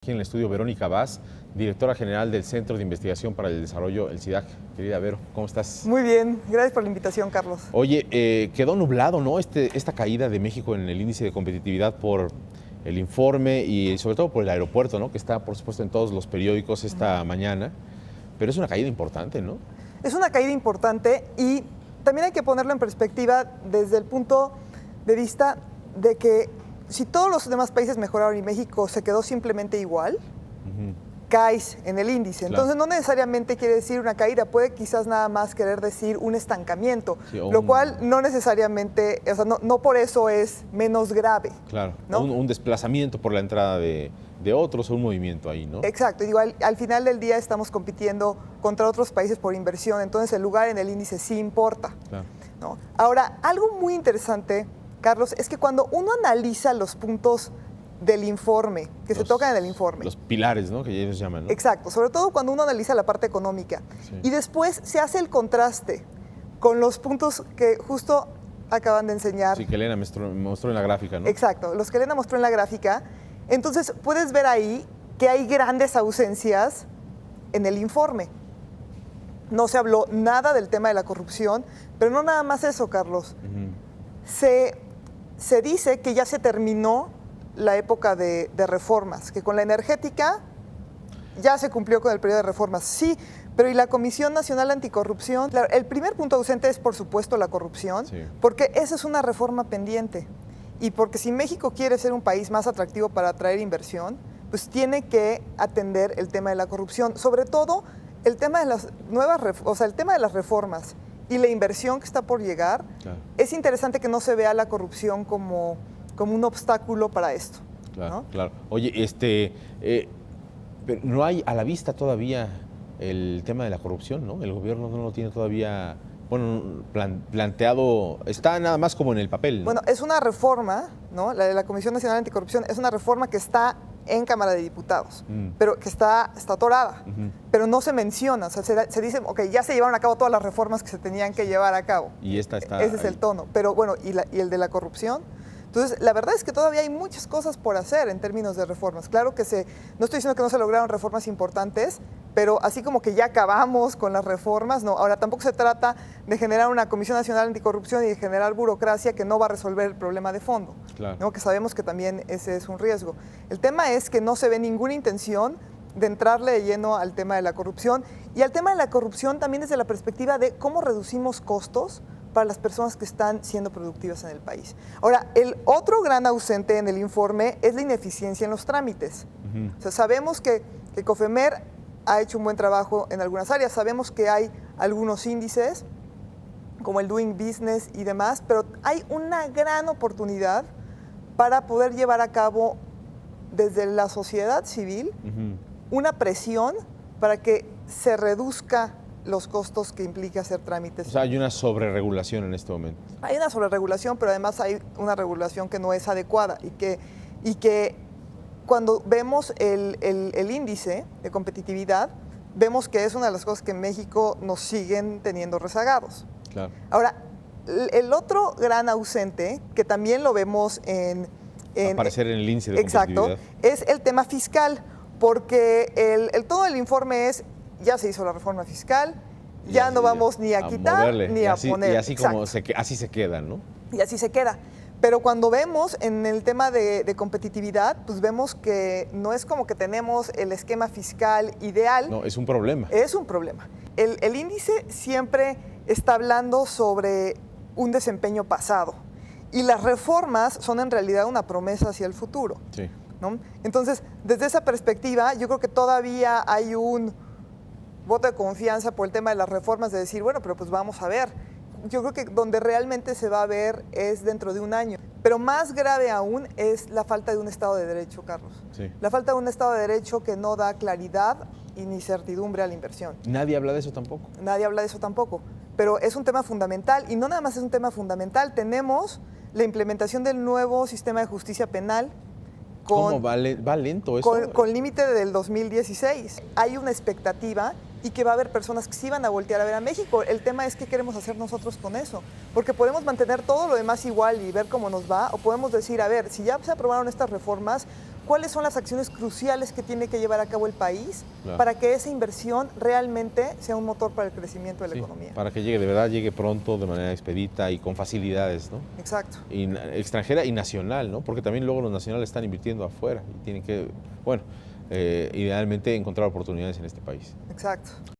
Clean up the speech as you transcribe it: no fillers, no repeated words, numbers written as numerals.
Aquí en el estudio Verónica Vaz, directora general del Centro de Investigación para el Desarrollo, el CIDAC. Querida Vero, ¿cómo estás? Muy bien, gracias por la invitación, Carlos. Oye, quedó nublado, ¿no? Esta caída de México en el índice de competitividad por el informe y sobre todo por el aeropuerto, ¿no? Que está, por supuesto, en todos los periódicos esta mañana, pero es una caída importante, ¿no? Es una caída importante y también hay que ponerlo en perspectiva desde el punto de vista de que si todos los demás países mejoraron y México se quedó simplemente igual, caes en el índice. Claro. Entonces no necesariamente quiere decir una caída, puede quizás nada más querer decir un estancamiento, Sí, lo cual no necesariamente, o sea, no por eso es menos grave. Claro, ¿no? un desplazamiento por la entrada de otros o un movimiento ahí, ¿no? Exacto, digo, al final del día estamos compitiendo contra otros países por inversión, entonces el lugar en el índice sí importa. Claro. ¿No? Ahora, algo muy interesante, Carlos, es que cuando uno analiza los puntos del informe, que se tocan en el informe. Los pilares, ¿no? Que ellos llaman, ¿no? Exacto, sobre todo cuando uno analiza la parte económica. Sí. Y después se hace el contraste con los puntos que justo acaban de enseñar. Sí, que Elena mostró en la gráfica, ¿no? Exacto, los que Elena mostró en la gráfica. Entonces, puedes ver ahí que hay grandes ausencias en el informe. No se habló nada del tema de la corrupción, pero no nada más eso, Carlos. Se dice que ya se terminó la época de reformas, que con la energética ya se cumplió con el periodo de reformas. Sí, pero ¿y la Comisión Nacional Anticorrupción? Claro, el primer punto ausente es, por supuesto, la corrupción, Sí. porque esa es una reforma pendiente. Y porque si México quiere ser un país más atractivo para atraer inversión, pues tiene que atender el tema de la corrupción, sobre todo el tema de las el tema de las reformas y la inversión que está por llegar. Claro. Es interesante que no se vea la corrupción como un obstáculo para esto. Claro, ¿no? claro. Oye, pero no hay a la vista todavía el tema de la corrupción, ¿no? El gobierno no lo tiene todavía, bueno, planteado, está nada más como en el papel, ¿no? Bueno, es una reforma, ¿no? La de la Comisión Nacional Anticorrupción es una reforma que está en Cámara de Diputados, pero que está atorada, pero no se menciona, o sea, se dice, ok, ya se llevaron a cabo todas las reformas que se tenían que llevar a cabo. Y esta está Ese es el tono, pero bueno, ¿y el de la corrupción? Entonces, la verdad es que todavía hay muchas cosas por hacer en términos de reformas. Claro que no estoy diciendo que no se lograron reformas importantes, pero así como que ya acabamos con las reformas, no. Ahora, tampoco se trata de generar una Comisión Nacional Anticorrupción y de generar burocracia que no va a resolver el problema de fondo, Claro. ¿no? Que sabemos que también ese es un riesgo. El tema es que no se ve ninguna intención de entrarle de lleno al tema de la corrupción, y al tema de la corrupción también desde la perspectiva de cómo reducimos costos para las personas que están siendo productivas en el país. Ahora, el otro gran ausente en el informe es la ineficiencia en los trámites. O sea, sabemos que COFEMER ha hecho un buen trabajo en algunas áreas, sabemos que hay algunos índices, como el Doing Business y demás, pero hay una gran oportunidad para poder llevar a cabo desde la sociedad civil una presión para que se reduzca los costos que implica hacer trámites. O sea, hay una sobreregulación en este momento. Hay una sobreregulación, pero además hay una regulación que no es adecuada y que cuando vemos el índice de competitividad, vemos que es una de las cosas que en México nos siguen teniendo rezagados. Claro. Ahora, el otro gran ausente, que también lo vemos Aparecer en el índice de exacto, competitividad. es el tema fiscal, porque todo el informe es, ya se hizo la reforma fiscal, ya no vamos ni a quitar moverle, ni a poner. Y así, como Exacto. así se queda, ¿no? Y así se queda. Pero cuando vemos en el tema de competitividad, pues vemos que no es como que tenemos el esquema fiscal ideal. No, es un problema. Es un problema. El índice siempre está hablando sobre un desempeño pasado. Y las reformas son en realidad una promesa hacia el futuro. Sí. ¿no? Entonces, desde esa perspectiva, yo creo que todavía hay un voto de confianza por el tema de las reformas, de decir, bueno, pero pues vamos a ver. Yo creo que donde realmente se va a ver es dentro de un año. Pero más grave aún es la falta de un Estado de Derecho, Carlos. Sí. La falta de un Estado de Derecho que no da claridad y ni certidumbre a la inversión. Nadie habla de eso tampoco. Nadie habla de eso tampoco. Pero es un tema fundamental, y no nada más es un tema fundamental. Tenemos la implementación del nuevo sistema de justicia penal. ¿Cómo va lento eso? Con límite del 2016. Hay una expectativa y que va a haber personas que sí van a voltear a ver a México. El tema es qué queremos hacer nosotros con eso, porque podemos mantener todo lo demás igual y ver cómo nos va, o podemos decir, a ver, si ya se aprobaron estas reformas, cuáles son las acciones cruciales que tiene que llevar a cabo el país Claro. para que esa inversión realmente sea un motor para el crecimiento de la Sí, economía. para que llegue, de verdad, llegue pronto, de manera expedita y con facilidades, ¿no? Exacto. Y extranjera y nacional, ¿no? Porque también luego los nacionales están invirtiendo afuera y tienen que, bueno, idealmente encontrar oportunidades en este país. Exacto.